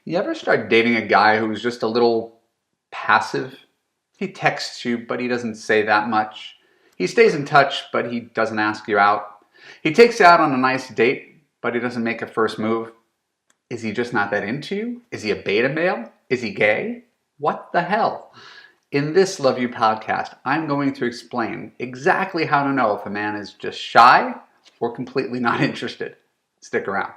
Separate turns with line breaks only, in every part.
You ever start dating a guy who's just a little passive? He texts you, but he doesn't say that much. He stays in touch, but he doesn't ask you out. He takes you out on a nice date, but he doesn't make a first move. Is he just not that into you? Is he a beta male? Is he gay? What the hell? In this Love You podcast, I'm going to explain exactly how to know if a man is just shy or completely not interested. Stick around.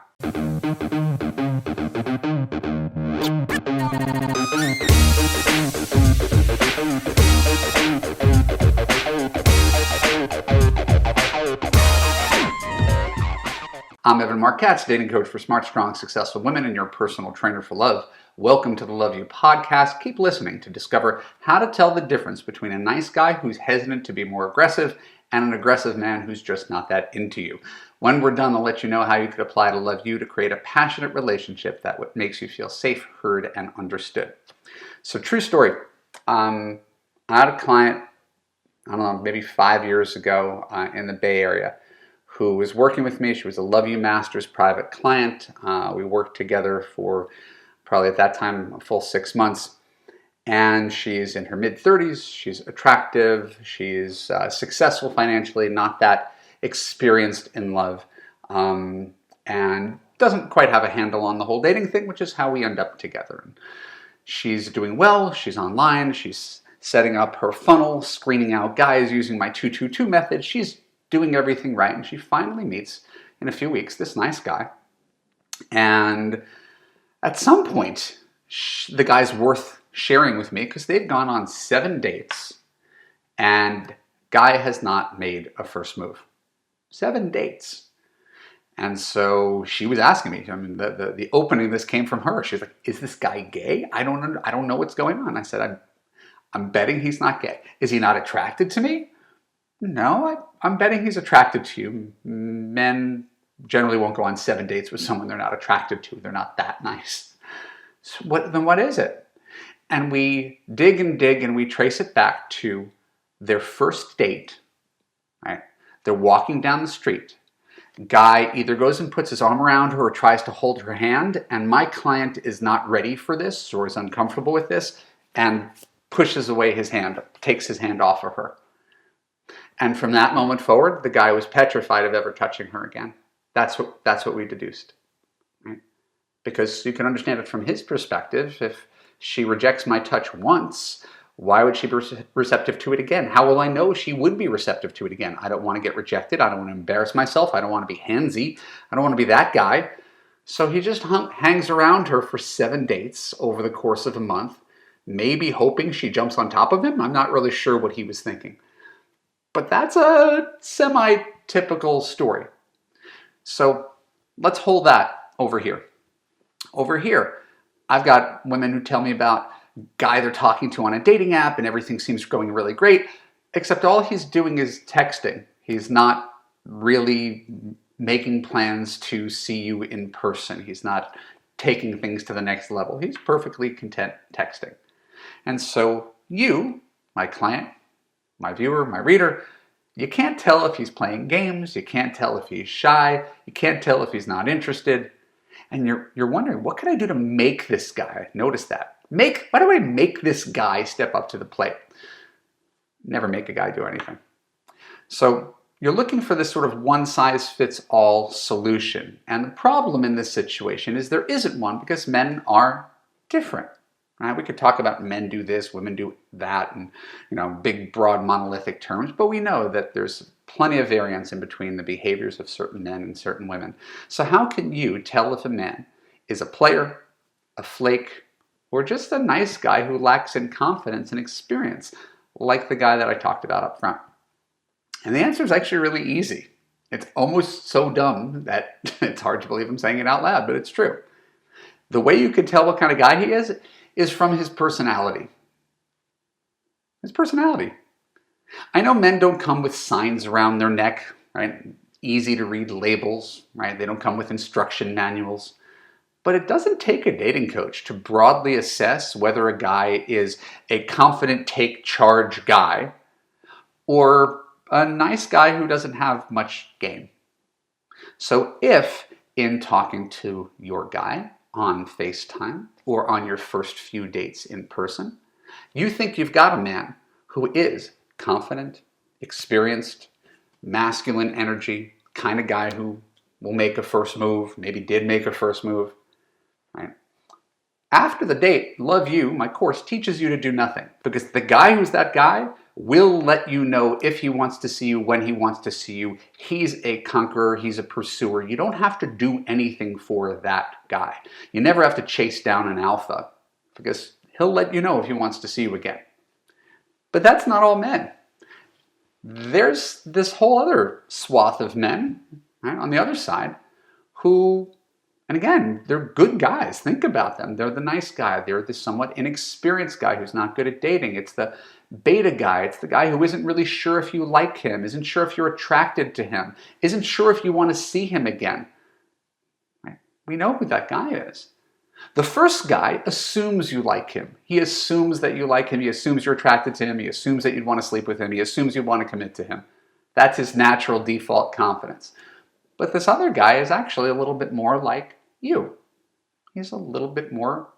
I'm Marc Katz, dating coach for smart, strong, successful women and your personal trainer for love. Welcome to the Love You podcast. Keep listening to discover how to tell the difference between a nice guy who's hesitant to be more aggressive and an aggressive man who's just not that into you. When we're done, I'll let you know how you could apply to Love You to create a passionate relationship that makes you feel safe, heard, and understood. So, true story. I had a client, I don't know, maybe 5 years ago in the Bay Area who was working with me. She was a Love You Masters private client. We worked together for probably at that time a full 6 months. And she's in her mid-30s. She's attractive. She's successful financially, not that experienced in love, and doesn't quite have a handle on the whole dating thing, which is how we end up together. And she's doing well. She's online. She's setting up her funnel, screening out guys using my 222 method. She's doing everything right, and she finally meets in a few weeks this nice guy. And at some point, the guy's worth sharing with me because they've gone on 7 dates and guy has not made a first move. 7 dates. And so she was asking me, the opening of this came from her. She was like, is this guy gay? I don't know what's going on. I said, I'm betting he's not gay. Is he not attracted to me? No, I'm betting he's attracted to you. Men generally won't go on 7 dates with someone they're not attracted to. They're not that nice. So then what is it? And we dig and we trace it back to their first date. Right? They're walking down the street. Guy either goes and puts his arm around her or tries to hold her hand, and my client is not ready for this or is uncomfortable with this and pushes away his hand, takes his hand off of her. And from that moment forward, the guy was petrified of ever touching her again. That's what we deduced. Right? Because you can understand it from his perspective. If she rejects my touch once, why would she be receptive to it again? How will I know she would be receptive to it again? I don't want to get rejected. I don't want to embarrass myself. I don't want to be handsy. I don't want to be that guy. So he just hangs around her for 7 dates over the course of a month, maybe hoping she jumps on top of him. I'm not really sure what he was thinking. But that's a semi-typical story. So let's hold that over here. Over here, I've got women who tell me about a guy they're talking to on a dating app and everything seems going really great, except all he's doing is texting. He's not really making plans to see you in person. He's not taking things to the next level. He's perfectly content texting. And so you, my client, my viewer, my reader, you can't tell if he's playing games, you can't tell if he's shy, you can't tell if he's not interested, and you're wondering, what can I do to make this guy? Notice that. Why do I make this guy step up to the plate? Never make a guy do anything. So you're looking for this sort of one-size-fits-all solution, and the problem in this situation is there isn't one because men are different. Right? We could talk about men do this, women do that, and big, broad, monolithic terms, but we know that there's plenty of variance in between the behaviors of certain men and certain women. So how can you tell if a man is a player, a flake, or just a nice guy who lacks in confidence and experience, like the guy that I talked about up front? And the answer is actually really easy. It's almost so dumb that it's hard to believe I'm saying it out loud, but it's true. The way you can tell what kind of guy he is from his personality. His personality. I know men don't come with signs around their neck, right? Easy to read labels, right? They don't come with instruction manuals. But it doesn't take a dating coach to broadly assess whether a guy is a confident, take charge guy or a nice guy who doesn't have much game. So if in talking to your guy on FaceTime or on your first few dates in person. You think you've got a man who is confident, experienced, masculine energy, kind of guy who will make a first move, maybe did make a first move, right? After the date, Love You, my course, teaches you to do nothing, because the guy who's that guy will let you know if he wants to see you, when he wants to see you. He's a conqueror, he's a pursuer. You don't have to do anything for that guy. You never have to chase down an alpha, because he'll let you know if he wants to see you again. But that's not all men. There's this whole other swath of men, right, on the other side who, and again, they're good guys. Think about them. They're the nice guy. They're the somewhat inexperienced guy who's not good at dating. It's the beta guy. It's the guy who isn't really sure if you like him, isn't sure if you're attracted to him, isn't sure if you want to see him again. Right? We know who that guy is. The first guy assumes you like him. He assumes that you like him. He assumes you're attracted to him. He assumes that you'd want to sleep with him. He assumes you want to commit to him. That's his natural default confidence. But this other guy is actually a little bit more like you. He's a little bit more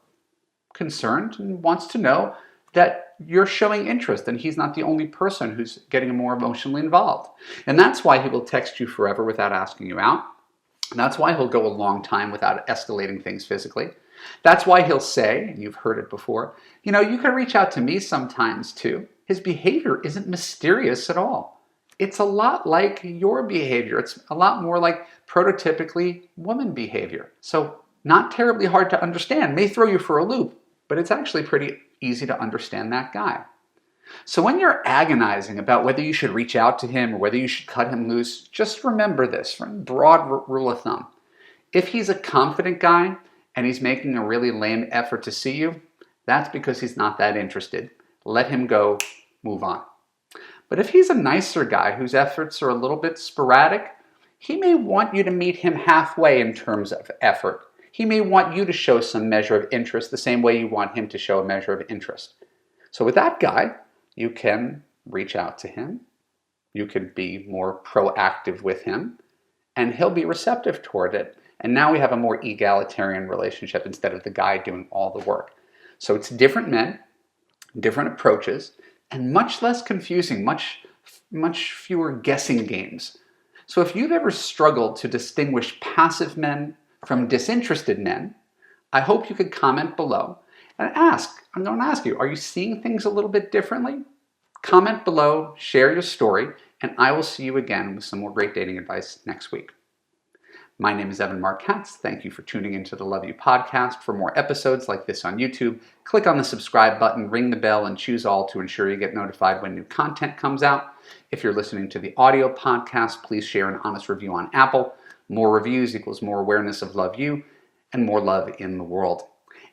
concerned and wants to know that you're showing interest and he's not the only person who's getting more emotionally involved. And that's why he will text you forever without asking you out. And that's why he'll go a long time without escalating things physically. That's why he'll say, and you've heard it before, you know, you can reach out to me sometimes too. His behavior isn't mysterious at all. It's a lot like your behavior. It's a lot more like prototypically woman behavior. So not terribly hard to understand. May throw you for a loop, but it's actually pretty easy to understand that guy. So when you're agonizing about whether you should reach out to him or whether you should cut him loose, just remember this from broad rule of thumb. If he's a confident guy and he's making a really lame effort to see you, that's because he's not that interested. Let him go, move on. But if he's a nicer guy whose efforts are a little bit sporadic, he may want you to meet him halfway in terms of effort. He may want you to show some measure of interest the same way you want him to show a measure of interest. So with that guy, you can reach out to him. You can be more proactive with him, and he'll be receptive toward it. And now we have a more egalitarian relationship instead of the guy doing all the work. So it's different men, different approaches, and much less confusing, much fewer guessing games. So if you've ever struggled to distinguish passive men from disinterested men, I hope you could comment below and ask. I'm going to ask you, are you seeing things a little bit differently? Comment below, share your story, and I will see you again with some more great dating advice next week. My name is Marc Katz. Thank you for tuning into the Love You podcast. For more episodes like this on YouTube, click on the subscribe button, ring the bell, and choose all to ensure you get notified when new content comes out. If you're listening to the audio podcast, please share an honest review on Apple. More reviews equals more awareness of Love You and more love in the world.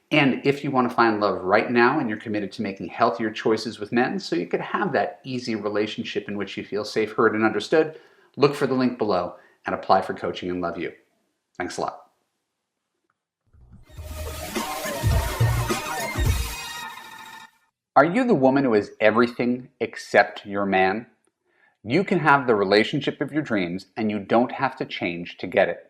And if you want to find love right now and you're committed to making healthier choices with men so you could have that easy relationship in which you feel safe, heard, and understood, look for the link below and apply for coaching in Love You. Thanks a lot. Are you the woman who is everything except your man? You can have the relationship of your dreams and you don't have to change to get it.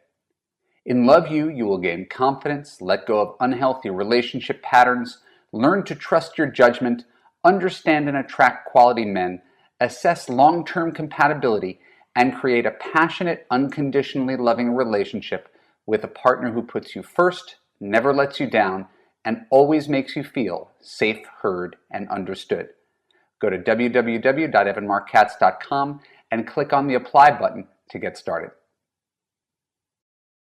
In Love You, you will gain confidence, let go of unhealthy relationship patterns, learn to trust your judgment, understand and attract quality men, assess long-term compatibility, and create a passionate, unconditionally loving relationship with a partner who puts you first, never lets you down, and always makes you feel safe, heard, and understood. Go to www.evanmarckatz.com and click on the Apply button to get started.